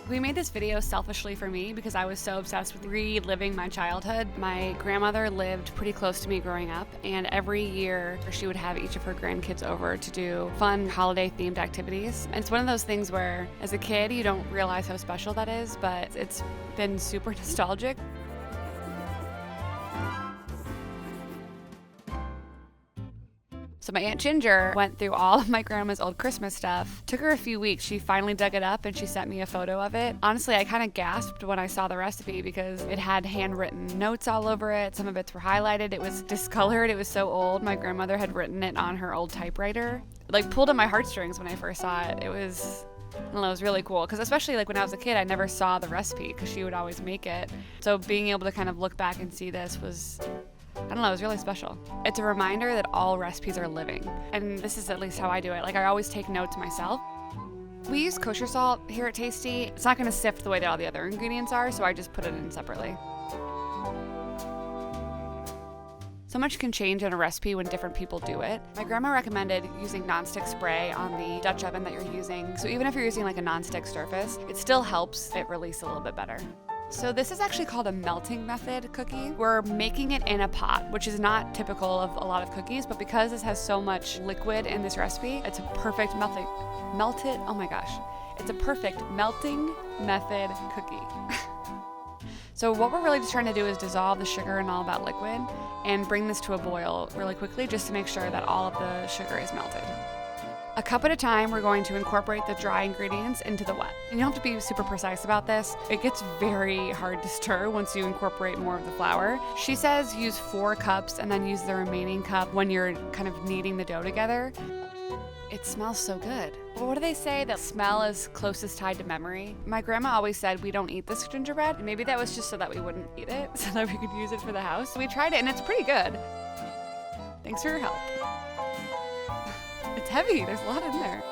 We made this video selfishly for me because I was so obsessed with reliving my childhood. My grandmother lived pretty close to me growing up, and every year she would have each of her grandkids over to do fun holiday-themed activities. And it's one of those things where, as a kid, you don't realize how special that is, but it's been super nostalgic. So my Aunt Ginger went through all of my grandma's old Christmas stuff. Took her a few weeks. She finally dug it up and she sent me a photo of it. Honestly, I kind of gasped when I saw the recipe because it had handwritten notes all over it. Some of it were highlighted. It was discolored. It was so old. My grandmother had written it on her old typewriter. Like, pulled at my heartstrings when I first saw it. It was, I don't know, it was really cool because especially like when I was a kid, I never saw the recipe because she would always make it. So being able to kind of look back and see this was, I don't know, it was really special. It's a reminder that all recipes are living. And this is at least how I do it. Like, I always take notes myself. We use kosher salt here at Tasty. It's not going to sift the way that all the other ingredients are, so I just put it in separately. So much can change in a recipe when different people do it. My grandma recommended using nonstick spray on the Dutch oven that you're using. So even if you're using like a nonstick surface, it still helps it release a little bit better. So this is actually called a melting method cookie. We're making it in a pot, which is not typical of a lot of cookies, but because this has so much liquid in this recipe, it's a perfect it's a perfect melting method cookie. So what we're really just trying to do is dissolve the sugar and all that liquid and bring this to a boil really quickly just to make sure that all of the sugar is melted. A cup at a time, we're going to incorporate the dry ingredients into the wet. And you don't have to be super precise about this. It gets very hard to stir once you incorporate more of the flour. She says use 4 cups and then use the remaining cup when you're kind of kneading the dough together. It smells so good. Well, what do they say? That smell is closest tied to memory. My grandma always said we don't eat this gingerbread. And maybe that was just so that we wouldn't eat it, so that we could use it for the house. We tried it and it's pretty good. Thanks for your help. It's heavy, there's a lot in there.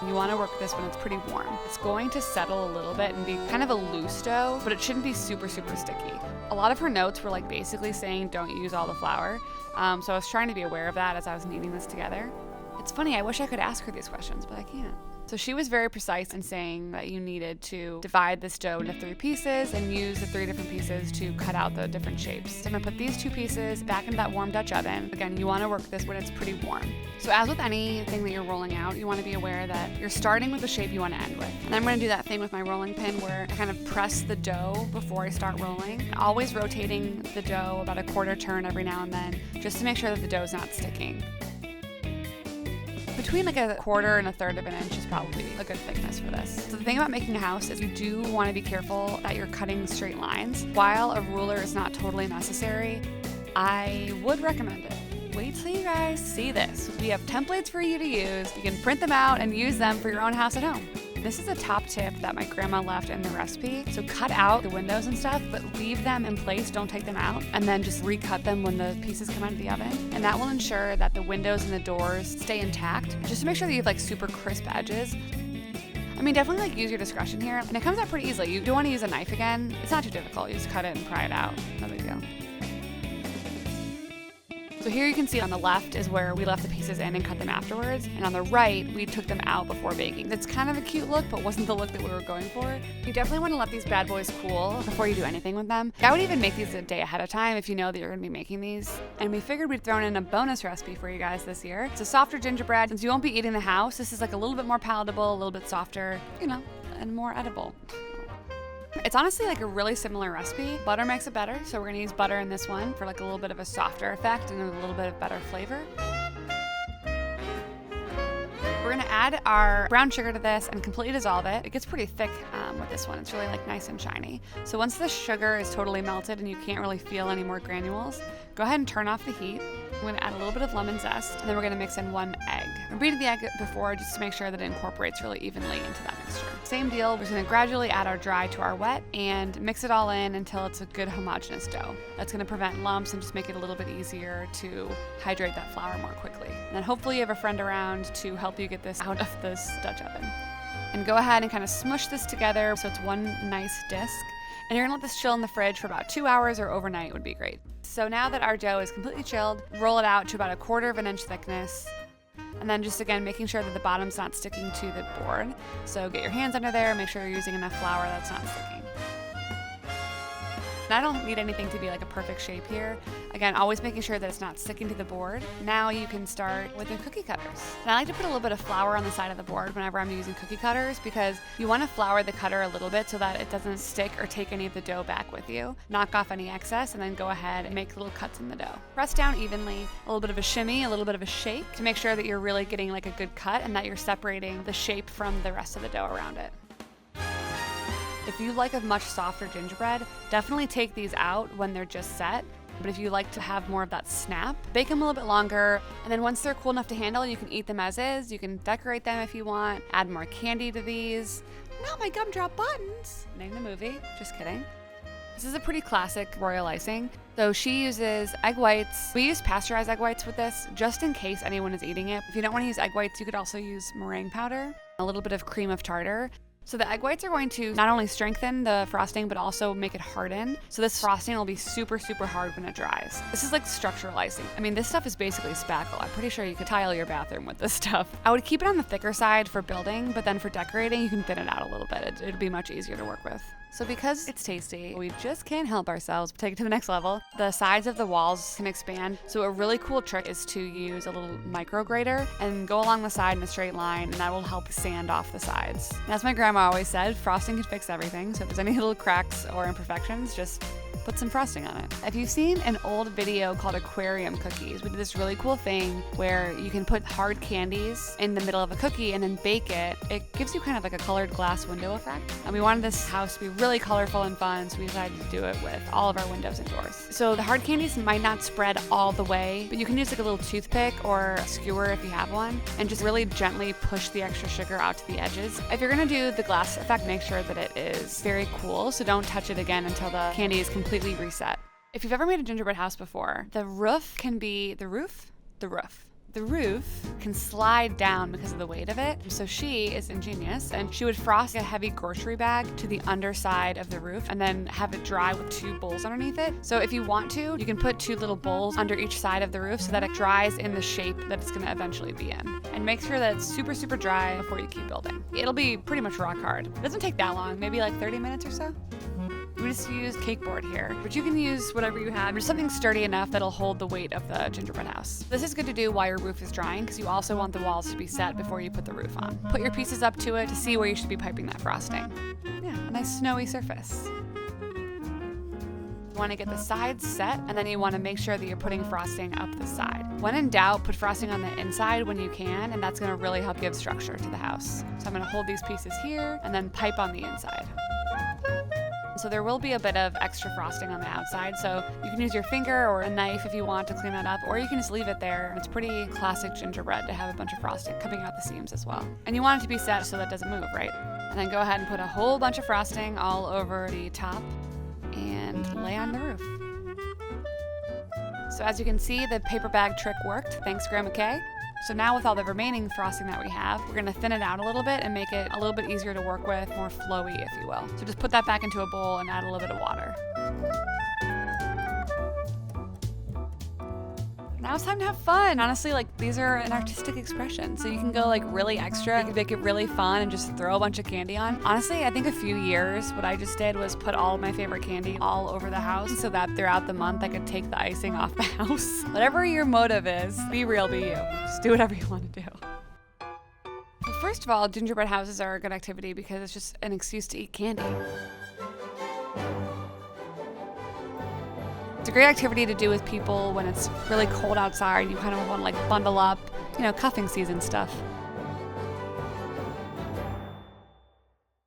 You want to work this when it's pretty warm. It's going to settle a little bit and be kind of a loose dough, but it shouldn't be super, super sticky. A lot of her notes were like basically saying don't use all the flour. So I was trying to be aware of that as I was kneading this together. It's funny, I wish I could ask her these questions, but I can't. So she was very precise in saying that you needed to divide this dough into 3 pieces and use the 3 different pieces to cut out the different shapes. So I'm gonna put these 2 pieces back into that warm Dutch oven. Again, you wanna work this when it's pretty warm. So as with anything that you're rolling out, you wanna be aware that you're starting with the shape you wanna end with. And I'm gonna do that thing with my rolling pin where I kind of press the dough before I start rolling. Always rotating the dough about a quarter turn every now and then, just to make sure that the dough's not sticking. Between like a quarter and a third of an inch is probably a good thickness for this. So the thing about making a house is you do want to be careful that you're cutting straight lines. While a ruler is not totally necessary, I would recommend it. Wait till you guys see this. We have templates for you to use. You can print them out and use them for your own house at home. This is a top tip that my grandma left in the recipe. So cut out the windows and stuff, but leave them in place, don't take them out, and then just recut them when the pieces come out of the oven. And that will ensure that the windows and the doors stay intact, just to make sure that you have like super crisp edges. I mean, definitely like use your discretion here, and it comes out pretty easily. You don't want to use a knife again. It's not too difficult. You just cut it and pry it out. No big deal. So here you can see on the left is where we left the pieces in and cut them afterwards. And on the right, we took them out before baking. It's kind of a cute look, but wasn't the look that we were going for. You definitely want to let these bad boys cool before you do anything with them. I would even make these a day ahead of time if you know that you're going to be making these. And we figured we'd throw in a bonus recipe for you guys this year. It's a softer gingerbread. Since you won't be eating the house, this is like a little bit more palatable, a little bit softer, you know, and more edible. It's honestly like a really similar recipe. Butter makes it better, so we're gonna use butter in this one for like a little bit of a softer effect and a little bit of better flavor. We're gonna add our brown sugar to this and completely dissolve it. It gets pretty thick with this one. It's really like nice and shiny. So once the sugar is totally melted and you can't really feel any more granules, go ahead and turn off the heat. I'm gonna add a little bit of lemon zest, and then we're gonna mix in 1 egg. I beat the egg before just to make sure that it incorporates really evenly into that mixture. Same deal, we're just gonna gradually add our dry to our wet and mix it all in until it's a good homogeneous dough. That's gonna prevent lumps and just make it a little bit easier to hydrate that flour more quickly. And then hopefully you have a friend around to help you get this out of this Dutch oven. And go ahead and kind of smush this together so it's one nice disc. And you're gonna let this chill in the fridge for about 2 hours or overnight would be great. So now that our dough is completely chilled, roll it out to about a quarter of an inch thickness. And then just again, making sure that the bottom's not sticking to the board. So get your hands under there, make sure you're using enough flour that's not sticking. And I don't need anything to be like a perfect shape here. Again, always making sure that it's not sticking to the board. Now you can start with your cookie cutters. And I like to put a little bit of flour on the side of the board whenever I'm using cookie cutters because you want to flour the cutter a little bit so that it doesn't stick or take any of the dough back with you. Knock off any excess and then go ahead and make little cuts in the dough. Press down evenly, a little bit of a shimmy, a little bit of a shake to make sure that you're really getting like a good cut and that you're separating the shape from the rest of the dough around it. If you like a much softer gingerbread, definitely take these out when they're just set. But if you like to have more of that snap, bake them a little bit longer. And then once they're cool enough to handle, you can eat them as is. You can decorate them if you want, add more candy to these. Not my gumdrop buttons. Name the movie, just kidding. This is a pretty classic royal icing. So she uses egg whites. We use pasteurized egg whites with this just in case anyone is eating it. If you don't want to use egg whites, you could also use meringue powder, a little bit of cream of tartar. So the egg whites are going to not only strengthen the frosting, but also make it harden. So this frosting will be super, super hard when it dries. This is like structural icing. I mean, this stuff is basically spackle. I'm pretty sure you could tile your bathroom with this stuff. I would keep it on the thicker side for building, but then for decorating, you can thin it out a little bit. It'd be much easier to work with. So because it's tasty, we just can't help ourselves. Take it to the next level. The sides of the walls can expand. So a really cool trick is to use a little micro grater and go along the side in a straight line, and that will help sand off the sides. And as my grandma always said, frosting can fix everything. So if there's any little cracks or imperfections, just put some frosting on it. If you've seen an old video called Aquarium Cookies, we did this really cool thing where you can put hard candies in the middle of a cookie and then bake it. It gives you kind of like a colored glass window effect. And we wanted this house to be really colorful and fun, so we decided to do it with all of our windows and doors. So the hard candies might not spread all the way, but you can use like a little toothpick or a skewer if you have one, and just really gently push the extra sugar out to the edges. If you're gonna do the glass effect, make sure that it is very cool, so don't touch it again until the candy is completely reset. If you've ever made a gingerbread house before, the roof can slide down because of the weight of it. So she is ingenious, and she would frost a heavy grocery bag to the underside of the roof and then have it dry with two bowls underneath it. So if you want to, you can put two little bowls under each side of the roof so that it dries in the shape that it's going to eventually be in. And make sure that it's super, super dry before you keep building. It'll be pretty much rock hard. It doesn't take that long, maybe like 30 minutes or so. We just use cake board here, but you can use whatever you have. There's something sturdy enough that'll hold the weight of the gingerbread house. This is good to do while your roof is drying because you also want the walls to be set before you put the roof on. Put your pieces up to it to see where you should be piping that frosting. Yeah, a nice snowy surface. You want to get the sides set, and then you want to make sure that you're putting frosting up the side. When in doubt, put frosting on the inside when you can, and that's going to really help give structure to the house. So I'm going to hold these pieces here and then pipe on the inside. So there will be a bit of extra frosting on the outside, so you can use your finger or a knife if you want to clean that up, or you can just leave it there. It's pretty classic gingerbread to have a bunch of frosting coming out the seams as well. And you want it to be set so that it doesn't move, right? And then go ahead and put a whole bunch of frosting all over the top and lay on the roof. So as you can see, the paper bag trick worked. Thanks, Grandma Kay. So now with all the remaining frosting that we have, we're gonna thin it out a little bit and make it a little bit easier to work with, more flowy, if you will. So just put that back into a bowl and add a little bit of water. Now it's time to have fun. Honestly, like, these are an artistic expression. So you can go like really extra, you can make it really fun and just throw a bunch of candy on. Honestly, I think a few years, what I just did was put all of my favorite candy all over the house so that throughout the month I could take the icing off the house. Whatever your motive is, be real, be you. Just do whatever you want to do. Well, first of all, gingerbread houses are a good activity because it's just an excuse to eat candy. It's a great activity to do with people when it's really cold outside. You kind of want to like bundle up, you know, cuffing season stuff.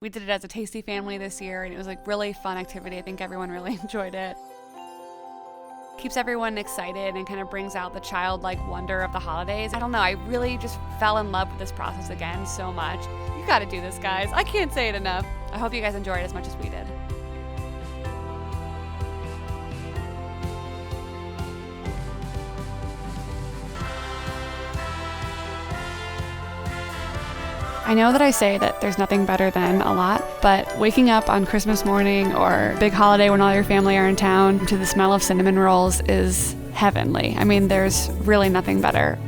We did it as a tasty family this year, and it was like really fun activity. I think everyone really enjoyed it. Keeps everyone excited and kind of brings out the childlike wonder of the holidays. I don't know, I really just fell in love with this process again so much. You gotta do this, guys. I can't say it enough. I hope you guys enjoyed it as much as we did. I know that I say that there's nothing better than a lot, but waking up on Christmas morning or big holiday when all your family are in town to the smell of cinnamon rolls is heavenly. I mean, there's really nothing better.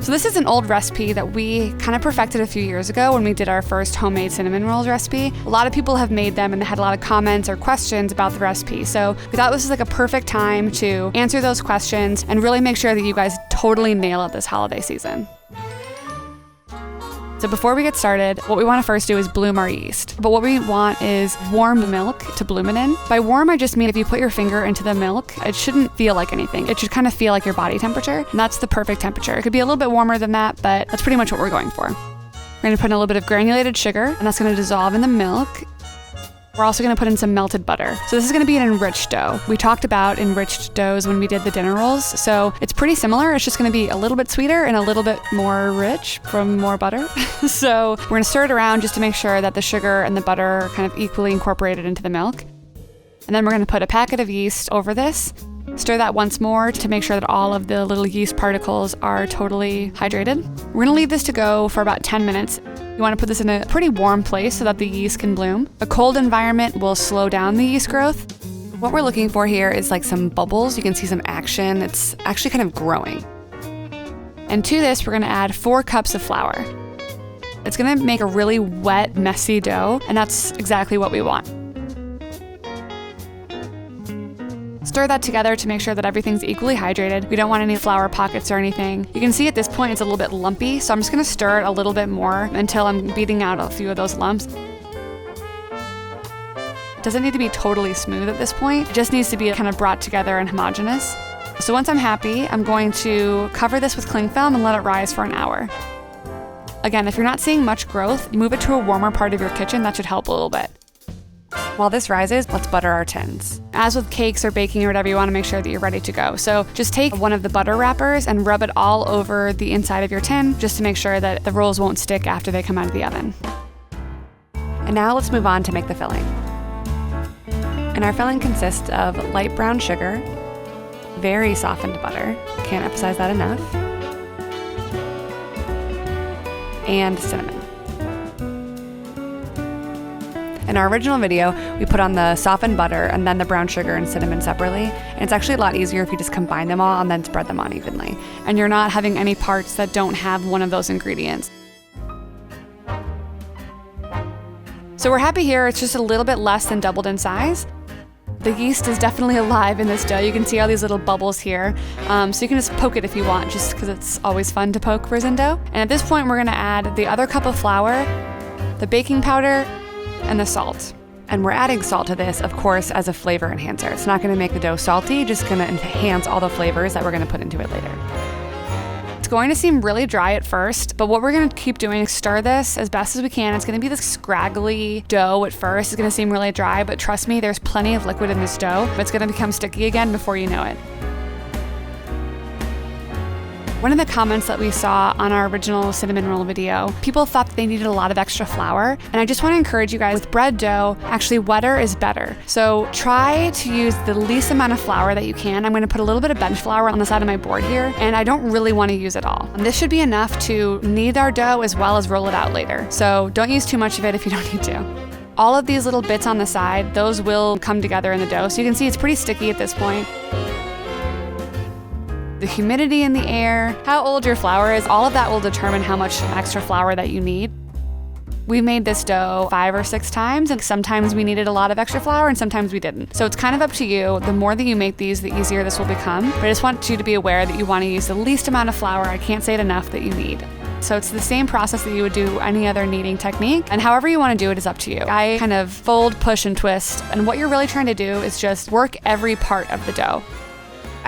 So this is an old recipe that we kind of perfected a few years ago when we did our first homemade cinnamon rolls recipe. A lot of people have made them and they had a lot of comments or questions about the recipe. So we thought this was like a perfect time to answer those questions and really make sure that you guys totally nail it this holiday season. So before we get started, what we want to first do is bloom our yeast. But what we want is warm milk to bloom it in. By warm, I just mean if you put your finger into the milk, it shouldn't feel like anything. It should kind of feel like your body temperature, and that's the perfect temperature. It could be a little bit warmer than that, but that's pretty much what we're going for. We're going to put in a little bit of granulated sugar, and that's going to dissolve in the milk. We're also going to put in some melted butter. So this is going to be an enriched dough. We talked about enriched doughs when we did the dinner rolls, so it's pretty similar. It's just going to be a little bit sweeter and a little bit more rich from more butter. So we're going to stir it around just to make sure that the sugar and the butter are kind of equally incorporated into the milk. And then we're going to put a packet of yeast over this. Stir that once more to make sure that all of the little yeast particles are totally hydrated. We're going to leave this to go for about 10 minutes. You want to put this in a pretty warm place so that the yeast can bloom. A cold environment will slow down the yeast growth. What we're looking for here is like some bubbles. You can see some action. It's actually kind of growing. And to this, we're going to add 4 cups of flour. It's going to make a really wet, messy dough, and that's exactly what we want. Stir that together to make sure that everything's equally hydrated. We don't want any flour pockets or anything. You can see at this point it's a little bit lumpy, so I'm just gonna stir it a little bit more until I'm beating out a few of those lumps. It doesn't need to be totally smooth at this point. It just needs to be kind of brought together and homogeneous. So once I'm happy, I'm going to cover this with cling film and let it rise for an hour. Again, if you're not seeing much growth, move it to a warmer part of your kitchen. That should help a little bit. While this rises, let's butter our tins. As with cakes or baking or whatever, you want to make sure that you're ready to go. So just take one of the butter wrappers and rub it all over the inside of your tin just to make sure that the rolls won't stick after they come out of the oven. And now let's move on to make the filling. And our filling consists of light brown sugar, very softened butter, can't emphasize that enough, and cinnamon. In our original video, we put on the softened butter and then the brown sugar and cinnamon separately. And it's actually a lot easier if you just combine them all and then spread them on evenly. And you're not having any parts that don't have one of those ingredients. So we're happy here. It's just a little bit less than doubled in size. The yeast is definitely alive in this dough. You can see all these little bubbles here. So you can just poke it if you want, just because it's always fun to poke frozen dough. And at this point, we're gonna add the other cup of flour, the baking powder, and the salt. And we're adding salt to this, of course, as a flavor enhancer. It's not gonna make the dough salty, just gonna enhance all the flavors that we're gonna put into it later. It's going to seem really dry at first, but what we're gonna keep doing is stir this as best as we can. It's gonna be this scraggly dough at first. It's gonna seem really dry, but trust me, there's plenty of liquid in this dough. It's gonna become sticky again before you know it. One of the comments that we saw on our original cinnamon roll video, people thought that they needed a lot of extra flour. And I just want to encourage you guys, with bread dough, actually wetter is better. So try to use the least amount of flour that you can. I'm going to put a little bit of bench flour on the side of my board here, and I don't really want to use it all. And this should be enough to knead our dough as well as roll it out later. So don't use too much of it if you don't need to. All of these little bits on the side, those will come together in the dough. So you can see it's pretty sticky at this point. The humidity in the air, how old your flour is, all of that will determine how much extra flour that you need. We made this dough 5 or 6 times, and sometimes we needed a lot of extra flour and sometimes we didn't. So it's kind of up to you. The more that you make these, the easier this will become. But I just want you to be aware that you want to use the least amount of flour. I can't say it enough that you need. So it's the same process that you would do any other kneading technique, and however you want to do it is up to you. I kind of fold, push, and twist, and what you're really trying to do is just work every part of the dough.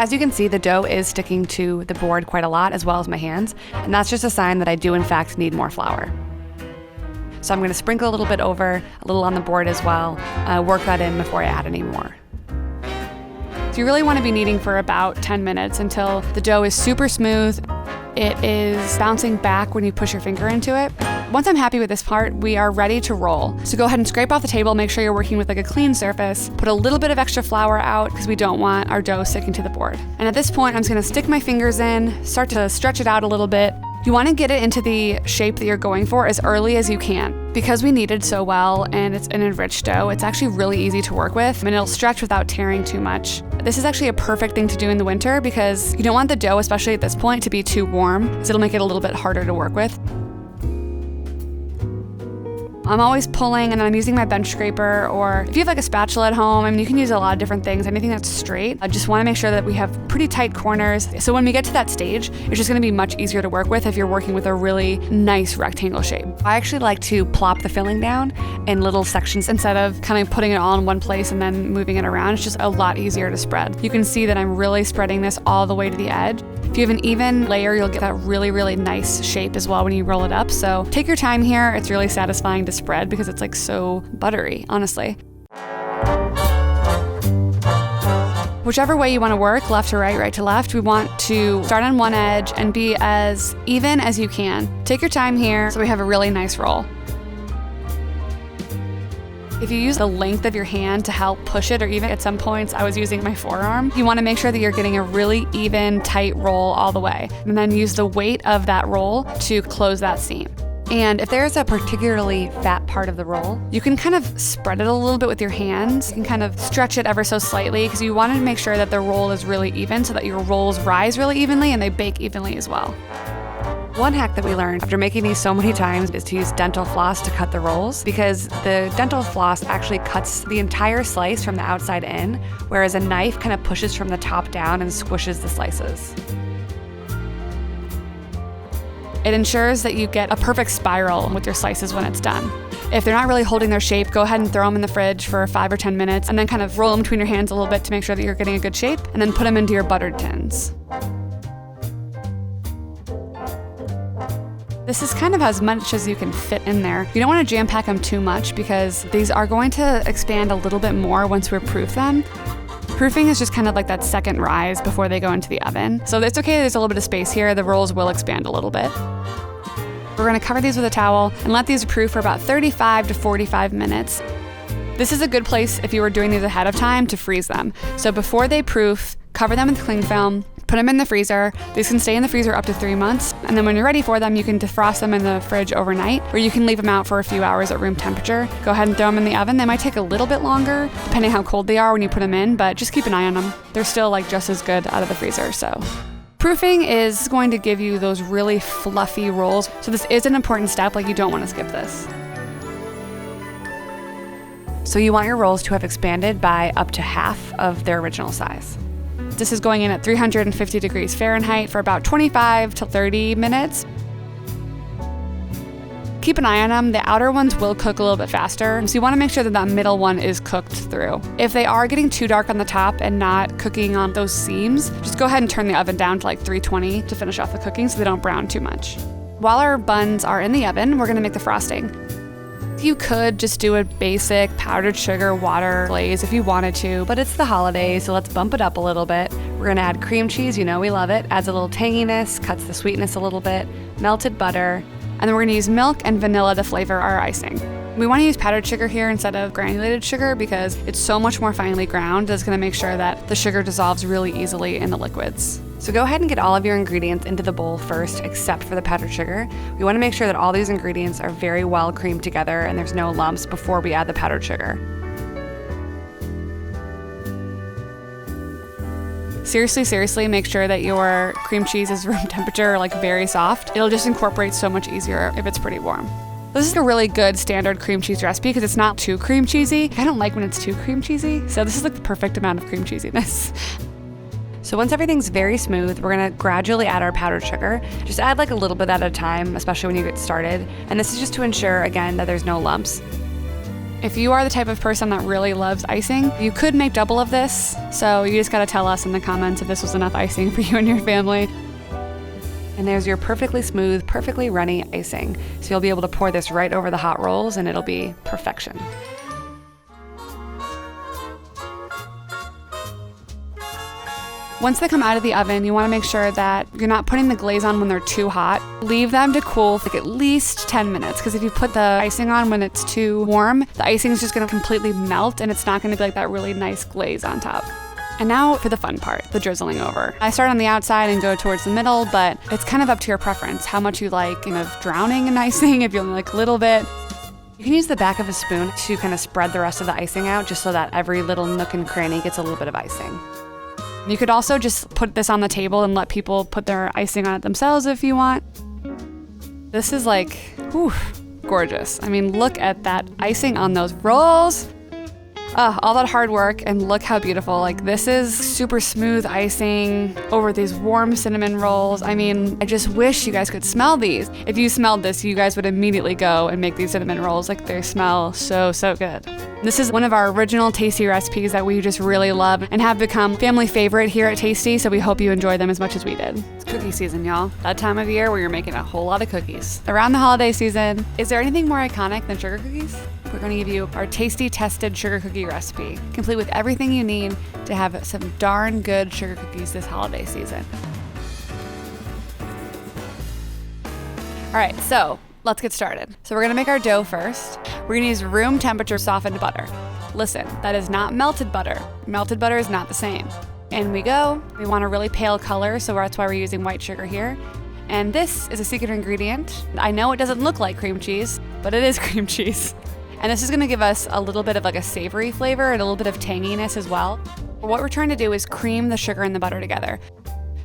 As you can see, the dough is sticking to the board quite a lot, as well as my hands, and that's just a sign that I do in fact need more flour. So I'm going to sprinkle a little bit over, a little on the board as well, work that in before I add any more. So you really want to be kneading for about 10 minutes until the dough is super smooth. It is bouncing back when you push your finger into it. Once I'm happy with this part, we are ready to roll. So go ahead and scrape off the table, make sure you're working with like a clean surface, put a little bit of extra flour out because we don't want our dough sticking to the board. And at this point, I'm just gonna stick my fingers in, start to stretch it out a little bit, You want to get it into the shape that you're going for as early as you can. Because we kneaded so well and it's an enriched dough, it's actually really easy to work with and it'll stretch without tearing too much. This is actually a perfect thing to do in the winter because you don't want the dough, especially at this point, to be too warm, so it'll make it a little bit harder to work with. I'm always pulling and then I'm using my bench scraper, or if you have like a spatula at home, I mean, you can use a lot of different things, anything that's straight. I just want to make sure that we have pretty tight corners. So when we get to that stage, it's just going to be much easier to work with if you're working with a really nice rectangle shape. I actually like to plop the filling down in little sections instead of kind of putting it all in one place and then moving it around. It's just a lot easier to spread. You can see that I'm really spreading this all the way to the edge. If you have an even layer, you'll get that really, really nice shape as well when you roll it up. So take your time here. It's really satisfying to spread because it's like so buttery, honestly. Whichever way you want to work, left to right, right to left, we want to start on one edge and be as even as you can. Take your time here so we have a really nice roll. If you use the length of your hand to help push it, or even at some points I was using my forearm, you want to make sure that you're getting a really even, tight roll all the way. And then use the weight of that roll to close that seam. And if there's a particularly fat part of the roll, you can kind of spread it a little bit with your hands. You can kind of stretch it ever so slightly because you want to make sure that the roll is really even so that your rolls rise really evenly and they bake evenly as well. One hack that we learned after making these so many times is to use dental floss to cut the rolls, because the dental floss actually cuts the entire slice from the outside in, whereas a knife kind of pushes from the top down and squishes the slices. It ensures that you get a perfect spiral with your slices when it's done. If they're not really holding their shape, go ahead and throw them in the fridge for 5 or 10 minutes and then kind of roll them between your hands a little bit to make sure that you're getting a good shape, and then put them into your buttered tins. This is kind of as much as you can fit in there. You don't want to jam pack them too much because these are going to expand a little bit more once we proof them. Proofing is just kind of like that second rise before they go into the oven. So it's okay, there's a little bit of space here. The rolls will expand a little bit. We're gonna cover these with a towel and let these proof for about 35 to 45 minutes. This is a good place if you were doing these ahead of time to freeze them. So before they proof, cover them with cling film, put them in the freezer. These can stay in the freezer up to 3 months. And then when you're ready for them, you can defrost them in the fridge overnight, or you can leave them out for a few hours at room temperature. Go ahead and throw them in the oven. They might take a little bit longer, depending how cold they are when you put them in, but just keep an eye on them. They're still like just as good out of the freezer, so. Proofing is going to give you those really fluffy rolls. So this is an important step, like you don't want to skip this. So you want your rolls to have expanded by up to half of their original size. This is going in at 350 degrees Fahrenheit for about 25 to 30 minutes. Keep an eye on them. The outer ones will cook a little bit faster, so you want to make sure that that middle one is cooked through. If they are getting too dark on the top and not cooking on those seams, just go ahead and turn the oven down to like 320 to finish off the cooking so they don't brown too much. While our buns are in the oven, we're going to make the frosting. You could just do a basic powdered sugar water glaze if you wanted to, but it's the holidays, so let's bump it up a little bit. We're gonna add cream cheese, you know we love it, adds a little tanginess, cuts the sweetness a little bit, melted butter, and then we're gonna use milk and vanilla to flavor our icing. We wanna use powdered sugar here instead of granulated sugar because it's so much more finely ground. It's gonna make sure that the sugar dissolves really easily in the liquids. So go ahead and get all of your ingredients into the bowl first, except for the powdered sugar. We want to make sure that all these ingredients are very well creamed together and there's no lumps before we add the powdered sugar. Seriously, make sure that your cream cheese is room temperature, like very soft. It'll just incorporate so much easier if it's pretty warm. This is a really good standard cream cheese recipe because it's not too cream cheesy. I don't like when it's too cream cheesy, so this is like the perfect amount of cream cheesiness. So once everything's very smooth, we're gonna gradually add our powdered sugar. Just add like a little bit at a time, especially when you get started. And this is just to ensure, again, that there's no lumps. If you are the type of person that really loves icing, you could make double of this. So you just gotta tell us in the comments if this was enough icing for you and your family. And there's your perfectly smooth, perfectly runny icing. So you'll be able to pour this right over the hot rolls and it'll be perfection. Once they come out of the oven, you want to make sure that you're not putting the glaze on when they're too hot. Leave them to cool for like at least 10 minutes, because if you put the icing on when it's too warm, the icing is just going to completely melt and it's not going to be like that really nice glaze on top. And now for the fun part, the drizzling over. I start on the outside and go towards the middle, but it's kind of up to your preference, how much you like kind of drowning in icing, if you only like a little bit. You can use the back of a spoon to kind of spread the rest of the icing out, just so that every little nook and cranny gets a little bit of icing. You could also just put this on the table and let people put their icing on it themselves if you want. This is like, whew, gorgeous. I mean, look at that icing on those rolls. All that hard work, and look how beautiful. Like, this is super smooth icing over these warm cinnamon rolls. I mean, I just wish you guys could smell these. If you smelled this, you guys would immediately go and make these cinnamon rolls. Like, they smell so, so good. This is one of our original Tasty recipes that we just really love and have become family favorite here at Tasty, so we hope you enjoy them as much as we did. It's cookie season, y'all. That time of year where you're making a whole lot of cookies. Around the holiday season, is there anything more iconic than sugar cookies? We're going to give you our Tasty tested sugar cookie recipe, complete with everything you need to have some darn good sugar cookies this holiday season. All right, so let's get started. So we're going to make our dough first. We're going to use room temperature softened butter. Listen, that is not melted butter. Melted butter is not the same. In we go. We want a really pale color, so that's why we're using white sugar here. And this is a secret ingredient. I know it doesn't look like cream cheese, but it is cream cheese. And this is gonna give us a little bit of like a savory flavor and a little bit of tanginess as well. What we're trying to do is cream the sugar and the butter together.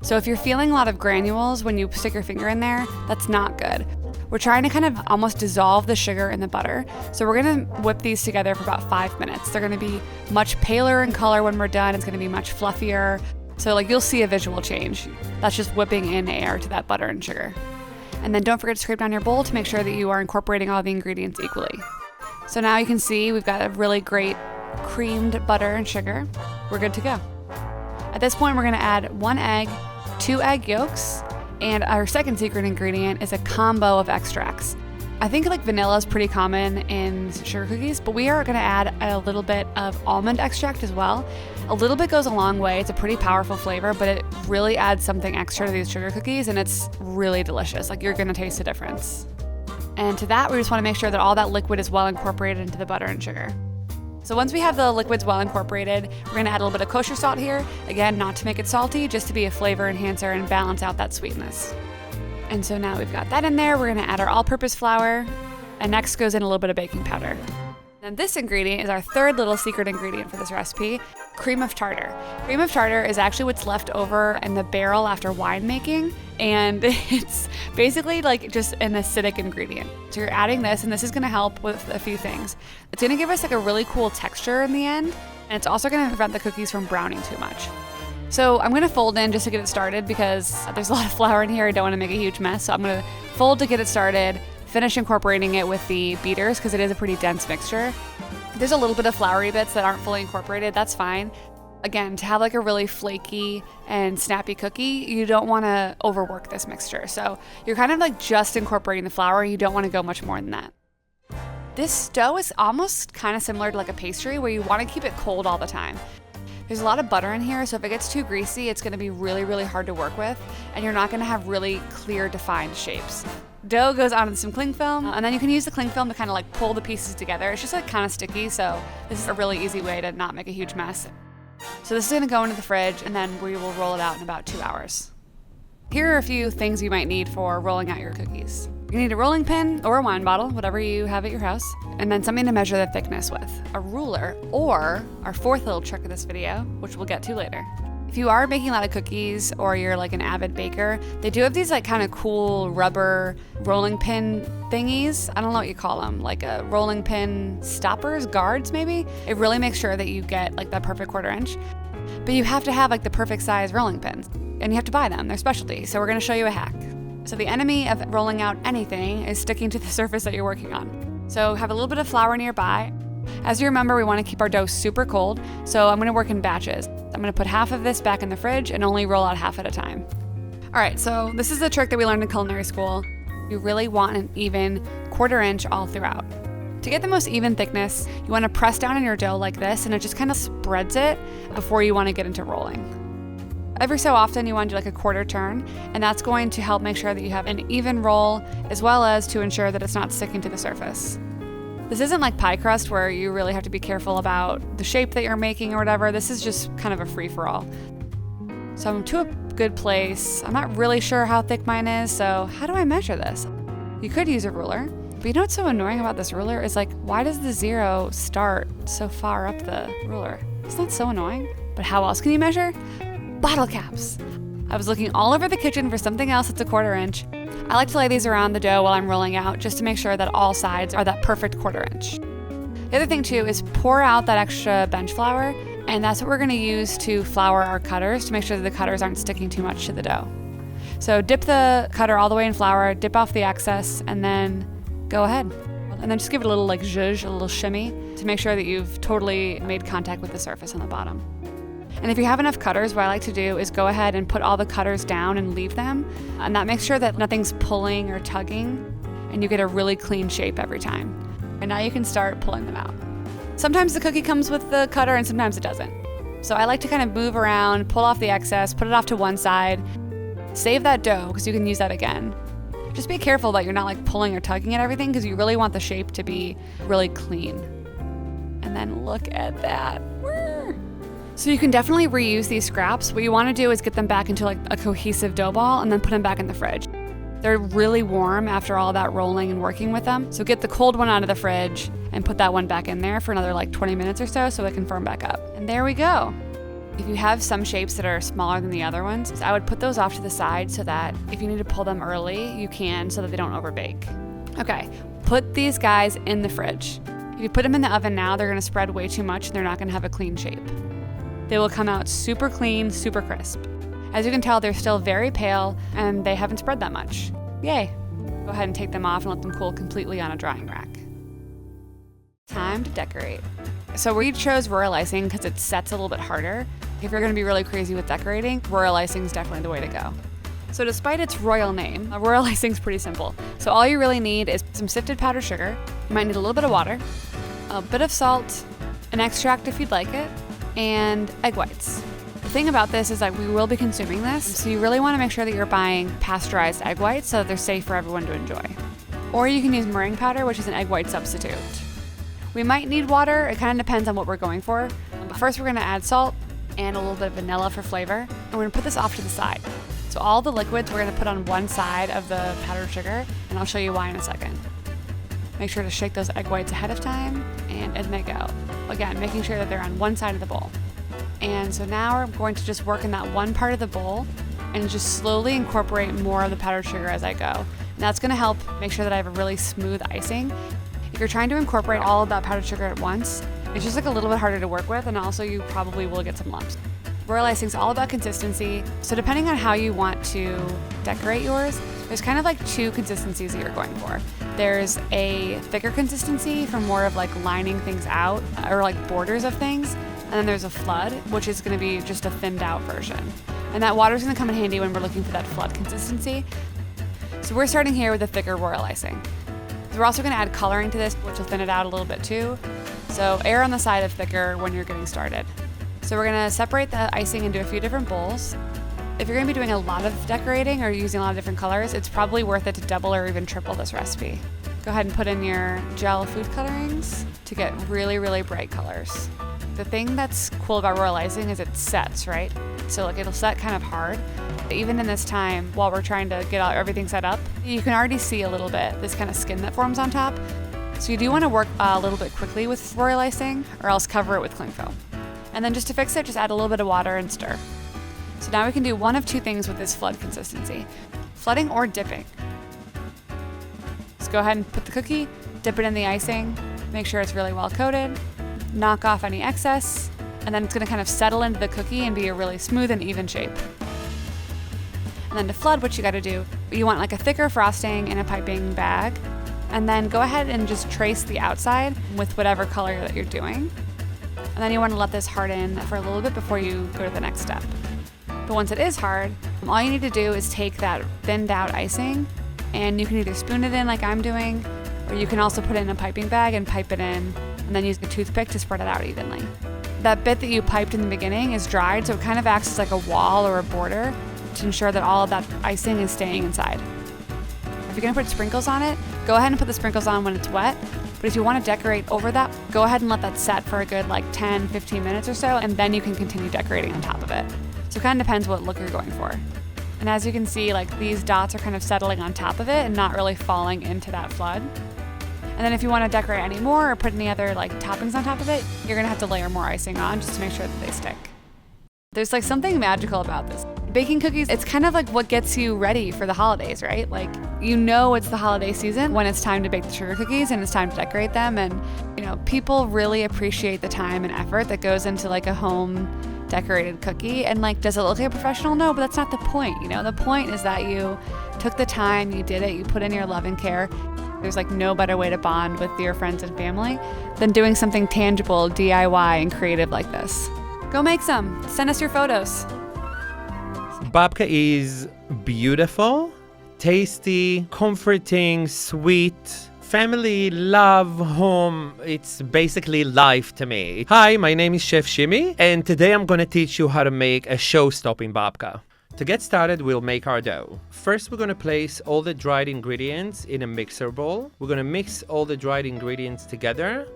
So if you're feeling a lot of granules when you stick your finger in there, that's not good. We're trying to kind of almost dissolve the sugar in the butter. So we're gonna whip these together for about 5 minutes. They're gonna be much paler in color when we're done. It's gonna be much fluffier. So like you'll see a visual change. That's just whipping in air to that butter and sugar. And then don't forget to scrape down your bowl to make sure that you are incorporating all the ingredients equally. So now you can see we've got a really great creamed butter and sugar. We're good to go. At this point, we're gonna add 1 egg, 2 egg yolks, and our second secret ingredient is a combo of extracts. I think like vanilla is pretty common in sugar cookies, but we are gonna add a little bit of almond extract as well. A little bit goes a long way. It's a pretty powerful flavor, but it really adds something extra to these sugar cookies, and it's really delicious. Like, you're gonna taste the difference. And to that, we just want to make sure that all that liquid is well incorporated into the butter and sugar. So once we have the liquids well incorporated, we're going to add a little bit of kosher salt here. Again, not to make it salty, just to be a flavor enhancer and balance out that sweetness. And so now we've got that in there. We're going to add our all-purpose flour, and next goes in a little bit of baking powder. Then this ingredient is our third little secret ingredient for this recipe, cream of tartar. Cream of tartar is actually what's left over in the barrel after winemaking, and it's basically like just an acidic ingredient. So you're adding this, and this is gonna help with a few things. It's gonna give us like a really cool texture in the end, and it's also gonna prevent the cookies from browning too much. So I'm gonna fold in just to get it started because there's a lot of flour in here. I don't wanna make a huge mess, so I'm gonna fold to get it started, finish incorporating it with the beaters because it is a pretty dense mixture. If there's a little bit of floury bits that aren't fully incorporated, that's fine. Again, to have like a really flaky and snappy cookie, you don't want to overwork this mixture. So you're kind of like just incorporating the flour. You don't want to go much more than that. This dough is almost kind of similar to like a pastry where you want to keep it cold all the time. There's a lot of butter in here, so if it gets too greasy, it's going to be really, really hard to work with, and you're not going to have really clear, defined shapes. Dough goes onto some cling film, and then you can use the cling film to kind of like pull the pieces together. It's just like kind of sticky, so this is a really easy way to not make a huge mess. So this is gonna go into the fridge, and then we will roll it out in about 2 hours. Here are a few things you might need for rolling out your cookies. You need a rolling pin or a wine bottle, whatever you have at your house, and then something to measure the thickness with, a ruler, or our fourth little trick of this video, which we'll get to later. If you are making a lot of cookies or you're like an avid baker, they do have these like kind of cool rubber rolling pin thingies. I don't know what you call them, like a rolling pin stoppers, guards maybe. It really makes sure that you get like that perfect 1/4 inch. But you have to have like the perfect size rolling pins, and you have to buy them. They're specialty. So we're gonna show you a hack. So the enemy of rolling out anything is sticking to the surface that you're working on. So have a little bit of flour nearby. As you remember, we want to keep our dough super cold, so I'm going to work in batches. I'm going to put half of this back in the fridge and only roll out half at a time. All right, so this is a trick that we learned in culinary school. You really want an even 1/4 inch all throughout. To get the most even thickness, you want to press down on your dough like this, and it just kind of spreads it before you want to get into rolling. Every so often, you want to do like a 1/4 turn, and that's going to help make sure that you have an even roll, as well as to ensure that it's not sticking to the surface. This isn't like pie crust where you really have to be careful about the shape that you're making or whatever. This is just kind of a free-for-all. So I'm to a good place. I'm not really sure how thick mine is, so how do I measure this? You could use a ruler, but you know what's so annoying about this ruler is like, why does the 0 start so far up the ruler? Isn't that so annoying? But how else can you measure? Bottle caps. I was looking all over the kitchen for something else that's a 1/4 inch. I like to lay these around the dough while I'm rolling out just to make sure that all sides are that perfect 1/4 inch. The other thing too is pour out that extra bench flour, and that's what we're gonna use to flour our cutters to make sure that the cutters aren't sticking too much to the dough. So dip the cutter all the way in flour, dip off the excess, and then go ahead. And then just give it a little like zhuzh, a little shimmy to make sure that you've totally made contact with the surface on the bottom. And if you have enough cutters, what I like to do is go ahead and put all the cutters down and leave them. And that makes sure that nothing's pulling or tugging, and you get a really clean shape every time. And now you can start pulling them out. Sometimes the cookie comes with the cutter and sometimes it doesn't. So I like to kind of move around, pull off the excess, put it off to one side, save that dough because you can use that again. Just be careful that you're not like pulling or tugging at everything because you really want the shape to be really clean. And then look at that. So you can definitely reuse these scraps. What you want to do is get them back into like a cohesive dough ball and then put them back in the fridge. They're really warm after all that rolling and working with them. So get the cold one out of the fridge and put that one back in there for another like 20 minutes or so it can firm back up. And there we go. If you have some shapes that are smaller than the other ones, I would put those off to the side so that if you need to pull them early, you can so that they don't overbake. Okay, put these guys in the fridge. If you put them in the oven now, they're gonna spread way too much and they're not gonna have a clean shape. They will come out super clean, super crisp. As you can tell, they're still very pale and they haven't spread that much. Yay. Go ahead and take them off and let them cool completely on a drying rack. Time to decorate. So we chose royal icing because it sets a little bit harder. If you're gonna be really crazy with decorating, royal icing is definitely the way to go. So despite its royal name, royal icing is pretty simple. So all you really need is some sifted powdered sugar. You might need a little bit of water, a bit of salt, an extract if you'd like it, and egg whites. The thing about this is that we will be consuming this, so you really want to make sure that you're buying pasteurized egg whites so that they're safe for everyone to enjoy. Or you can use meringue powder, which is an egg white substitute. We might need water, it kind of depends on what we're going for. But first we're going to add salt and a little bit of vanilla for flavor, and we're going to put this off to the side. So all the liquids we're going to put on one side of the powdered sugar, and I'll show you why in a second. Make sure to shake those egg whites ahead of time, and in they go. Again, making sure that they're on one side of the bowl. And so now we're going to just work in that one part of the bowl and just slowly incorporate more of the powdered sugar as I go. And that's gonna help make sure that I have a really smooth icing. If you're trying to incorporate all of that powdered sugar at once, it's just like a little bit harder to work with, and also you probably will get some lumps. Royal icing is all about consistency. So depending on how you want to decorate yours, there's kind of like two consistencies that you're going for. There's a thicker consistency for more of like lining things out or like borders of things. And then there's a flood, which is gonna be just a thinned out version. And that water is gonna come in handy when we're looking for that flood consistency. So we're starting here with a thicker royal icing. We're also gonna add coloring to this, which will thin it out a little bit too. So err on the side of thicker when you're getting started. So we're gonna separate the icing into a few different bowls. If you're gonna be doing a lot of decorating or using a lot of different colors, it's probably worth it to double or even triple this recipe. Go ahead and put in your gel food colorings to get really, really bright colors. The thing that's cool about royal icing is it sets, right? So like it'll set kind of hard. Even in this time, while we're trying to get everything set up, you can already see a little bit this kind of skin that forms on top. So you do want to work a little bit quickly with royal icing, or else cover it with cling film. And then just to fix it, just add a little bit of water and stir. So now we can do one of two things with this flood consistency: flooding or dipping. Just go ahead and put the cookie, dip it in the icing, make sure it's really well coated, knock off any excess, and then it's gonna kind of settle into the cookie and be a really smooth and even shape. And then to flood, what you gotta do, you want like a thicker frosting in a piping bag, and then go ahead and just trace the outside with whatever color that you're doing. And then you wanna let this harden for a little bit before you go to the next step. But once it is hard, all you need to do is take that thinned out icing, and you can either spoon it in like I'm doing, or you can also put it in a piping bag and pipe it in, and then use a toothpick to spread it out evenly. That bit that you piped in the beginning is dried, so it kind of acts as like a wall or a border to ensure that all of that icing is staying inside. If you're gonna put sprinkles on it, go ahead and put the sprinkles on when it's wet, But if you want to decorate over that, go ahead and let that set for a good like 10, 15 minutes or so, and then you can continue decorating on top of it. So it kind of depends what look you're going for. And as you can see, like these dots are kind of settling on top of it and not really falling into that flood. And then if you want to decorate any more or put any other like toppings on top of it, you're gonna have to layer more icing on just to make sure that they stick. There's like something magical about this. Baking cookies, it's kind of like what gets you ready for the holidays, right? Like, you know it's the holiday season when it's time to bake the sugar cookies and it's time to decorate them. And, you know, people really appreciate the time and effort that goes into like a home decorated cookie. And like, does it look like a professional? No, but that's not the point. You know, the point is that you took the time, you did it, you put in your love and care. There's like no better way to bond with your friends and family than doing something tangible, DIY, and creative like this. Go make some. Send us your photos. Babka is beautiful, tasty, comforting, sweet, family, love, home. It's basically life to me. Hi, my name is Chef Shimi, and today I'm going to teach you how to make a show-stopping babka. To get started, we'll make our dough. First, we're going to place all the dried ingredients in a mixer bowl. We're going to mix all the dried ingredients together.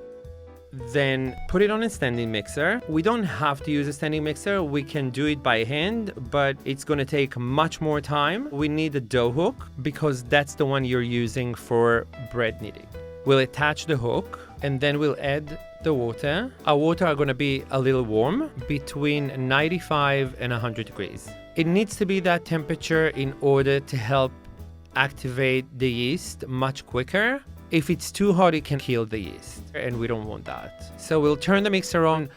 Then put it on a standing mixer. We don't have to use a standing mixer. We can do it by hand, but it's going to take much more time. We need a dough hook because that's the one you're using for bread kneading. We'll attach the hook and then we'll add the water. Our water are going to be a little warm, between 95 and 100 degrees. It needs to be that temperature in order to help activate the yeast much quicker. If it's too hot, it can kill the yeast, and we don't want that. So we'll turn the mixer on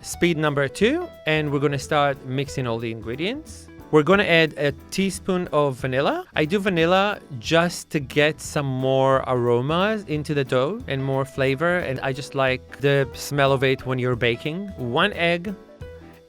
speed number 2, and we're going to start mixing all the ingredients. We're going to add a teaspoon of vanilla. I do vanilla just to get some more aromas into the dough and more flavor, and I just like the smell of it when you're baking. 1 egg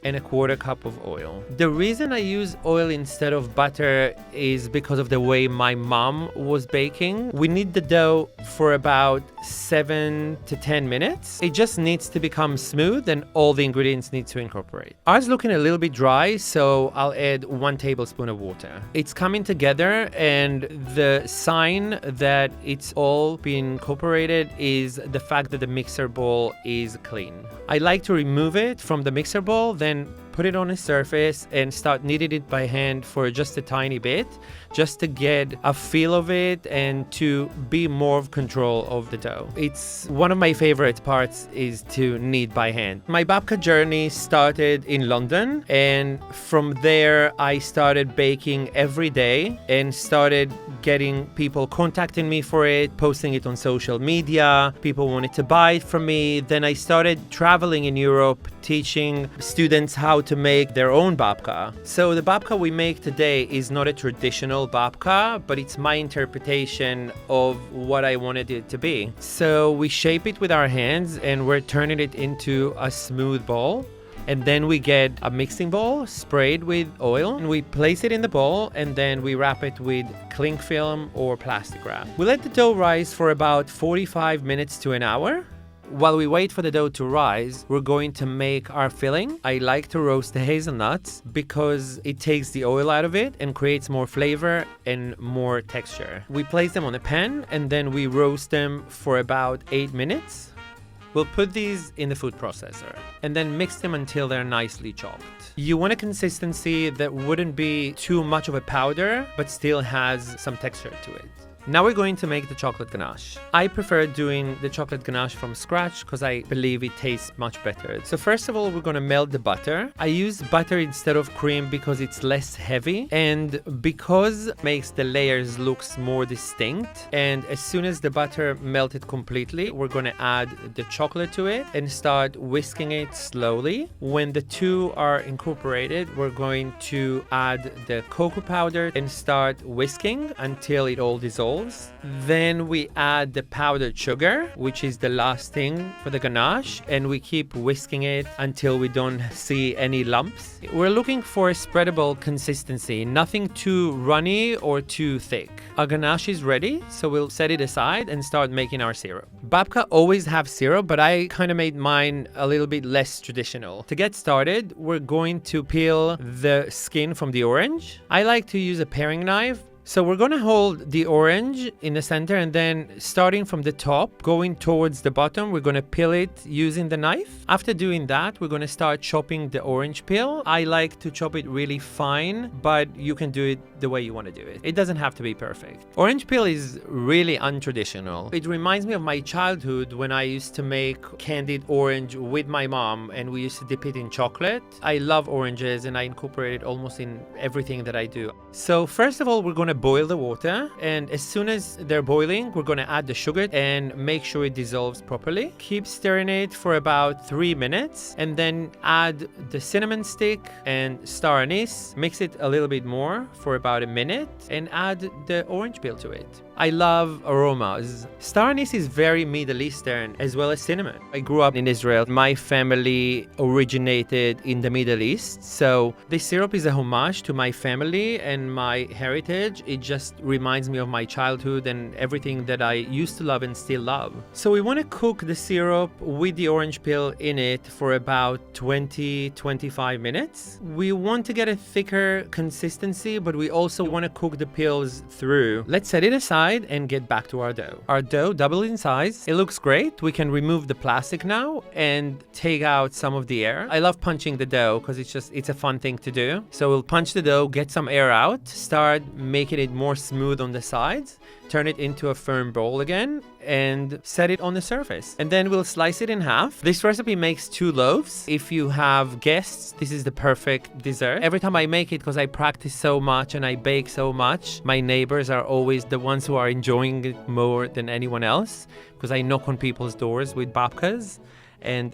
and a 1/4 cup of oil. The reason I use oil instead of butter is because of the way my mom was baking. We need the dough for about 7 to 10 minutes. It just needs to become smooth and all the ingredients need to incorporate. Ours looking a little bit dry, so I'll add 1 tablespoon of water. It's coming together, and the sign that it's all been incorporated is the fact that the mixer bowl is clean. I like to remove it from the mixer bowl, then put it on a surface and start kneading it by hand for just a tiny bit, just to get a feel of it and to be more of control of the dough. It's one of my favorite parts is to knead by hand. My babka journey started in London, and from there I started baking every day and started getting people contacting me for it, posting it on social media. People wanted to buy it from me. Then I started traveling in Europe, teaching students how to make their own babka. So the babka we make today is not a traditional babka, but it's my interpretation of what I wanted it to be. So we shape it with our hands and we're turning it into a smooth ball. And then we get a mixing bowl sprayed with oil, and we place it in the bowl, and then we wrap it with cling film or plastic wrap. We let the dough rise for about 45 minutes to an hour. While we wait for the dough to rise, we're going to make our filling. I like to roast the hazelnuts because it takes the oil out of it and creates more flavor and more texture. We place them on a pan and then we roast them for about 8 minutes. We'll put these in the food processor and then mix them until they're nicely chopped. You want a consistency that wouldn't be too much of a powder, but still has some texture to it. Now we're going to make the chocolate ganache. I prefer doing the chocolate ganache from scratch because I believe it tastes much better. So first of all, we're going to melt the butter. I use butter instead of cream because it's less heavy and because it makes the layers look more distinct. And as soon as the butter melted completely, we're going to add the chocolate to it and start whisking it slowly. When the two are incorporated, we're going to add the cocoa powder and start whisking until it all dissolves. Then we add the powdered sugar, which is the last thing for the ganache, and we keep whisking it until we don't see any lumps. We're looking for a spreadable consistency, nothing too runny or too thick. Our ganache is ready, so we'll set it aside and start making our syrup. Babka always have syrup, but I kind of made mine a little bit less traditional. To get started, we're going to peel the skin from the orange. I like to use a paring knife So we're gonna hold the orange in the center, and then starting from the top, going towards the bottom, we're gonna peel it using the knife. After doing that, we're gonna start chopping the orange peel. I like to chop it really fine, but you can do it the way you want to do it. It doesn't have to be perfect. Orange peel is really untraditional. It reminds me of my childhood when I used to make candied orange with my mom, and we used to dip it in chocolate. I love oranges, and I incorporate it almost in everything that I do. So first of all, we're gonna boil the water, and as soon as they're boiling, we're gonna add the sugar and make sure it dissolves properly. Keep stirring it for about 3 minutes, and then add the cinnamon stick and star anise. Mix it a little bit more for about a minute, and add the orange peel to it. I love aromas. Star anise is very Middle Eastern, as well as cinnamon. I grew up in Israel. My family originated in the Middle East, so this syrup is a homage to my family and my heritage. It just reminds me of my childhood and everything that I used to love and still love. So we want to cook the syrup with the orange peel in it for about 20-25 minutes. We want to get a thicker consistency, but we also want to cook the peels through. Let's set it aside and get back to our dough. Our dough doubled in size. It looks great. We can remove the plastic now and take out some of the air. I love punching the dough because it's a fun thing to do. So we'll punch the dough, get some air out, start making it more smooth on the sides, turn it into a firm ball again, and set it on the surface. And then we'll slice it in half. This recipe makes 2 loaves. If you have guests, this is the perfect dessert. Every time I make it, because I practice so much and I bake so much, my neighbors are always the ones who are enjoying it more than anyone else, because I knock on people's doors with babkas, and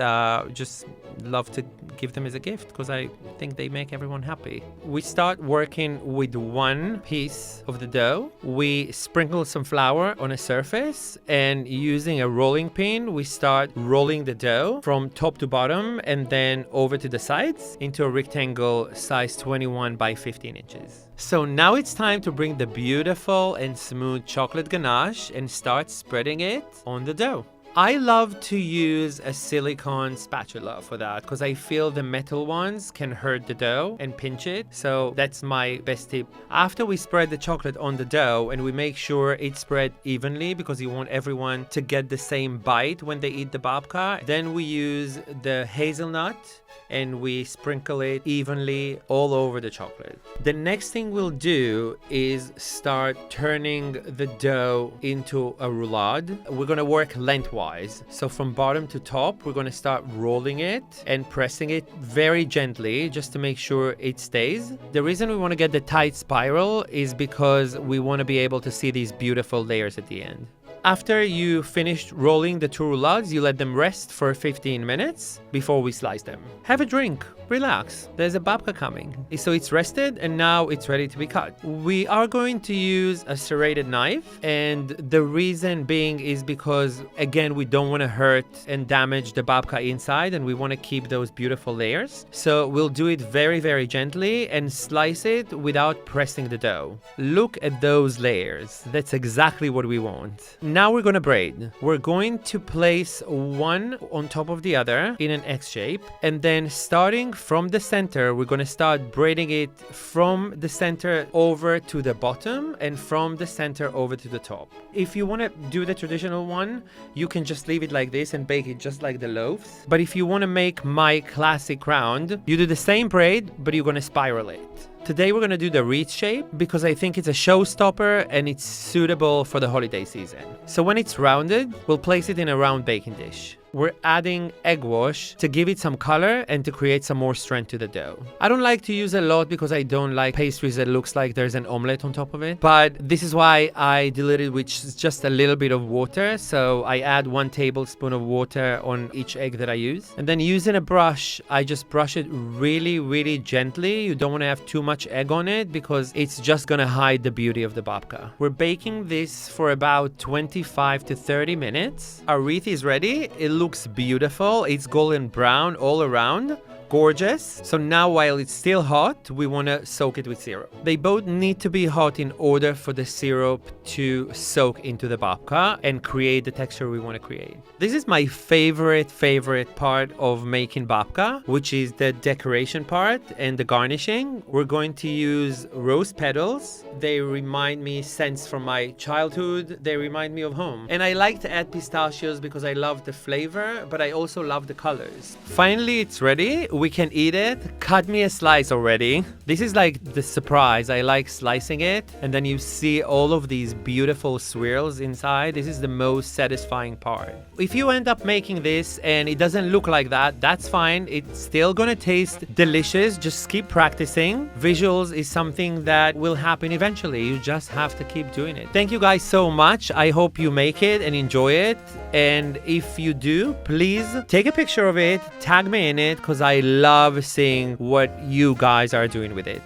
just love to give them as a gift because I think they make everyone happy. We start working with 1 piece of the dough. We sprinkle some flour on a surface, and using a rolling pin, we start rolling the dough from top to bottom and then over to the sides into a rectangle size 21 by 15 inches. So now it's time to bring the beautiful and smooth chocolate ganache and start spreading it on the dough. I love to use a silicone spatula for that because I feel the metal ones can hurt the dough and pinch it. So that's my best tip. After we spread the chocolate on the dough, and we make sure it's spread evenly because you want everyone to get the same bite when they eat the babka, then we use the hazelnut and we sprinkle it evenly all over the chocolate. The next thing we'll do is start turning the dough into a roulade. We're gonna work lengthwise. So from bottom to top, we're gonna start rolling it and pressing it very gently just to make sure it stays. The reason we wanna get the tight spiral is because we wanna be able to see these beautiful layers at the end. After you finished rolling the 2 roulades, you let them rest for 15 minutes before we slice them. Have a drink, relax. There's a babka coming. So it's rested and now it's ready to be cut. We are going to use a serrated knife, and the reason being is because, again, we don't want to hurt and damage the babka inside, and we want to keep those beautiful layers. So we'll do it very, very gently and slice it without pressing the dough. Look at those layers. That's exactly what we want. Now we're going to braid. We're going to place one on top of the other in an X shape, and then starting from the center, we're going to start braiding it from the center over to the bottom and from the center over to the top. If you want to do the traditional one, you can just leave it like this and bake it just like the loaves. But if you want to make my classic round, you do the same braid, but you're going to spiral it. Today we're going to do the wreath shape because I think it's a showstopper and it's suitable for the holiday season. So when it's rounded, we'll place it in a round baking dish. We're adding egg wash to give it some color and to create some more strength to the dough. I don't like to use a lot because I don't like pastries that looks like there's an omelette on top of it. But this is why I dilute it with just a little bit of water. So I add 1 tablespoon of water on each egg that I use. And then using a brush, I just brush it really, really gently. You don't want to have too much egg on it because it's just going to hide the beauty of the babka. We're baking this for about 25 to 30 minutes. Our wreath is ready. It looks beautiful. It's golden brown all around. gorgeous. So now while it's still hot, we want to soak it with syrup. They both need to be hot in order for the syrup to soak into the babka and create the texture we want to create. This is my favorite part of making babka, which is the decoration part and the garnishing. We're going to use rose petals. They remind me scents from my childhood. They remind me of home. And I like to add pistachios because I love the flavor, but I also love the colors. Finally, it's ready. We can eat it. Cut me a slice already. This is like the surprise. I like slicing it, and then you see all of these beautiful swirls inside. This is the most satisfying part. If you end up making this and it doesn't look like that, that's fine. It's still gonna taste delicious. Just keep practicing. Visuals is something that will happen eventually. You just have to keep doing it. Thank you guys so much. I hope you make it and enjoy it. And if you do, please take a picture of it, tag me in it, because I love seeing what you guys are doing with it.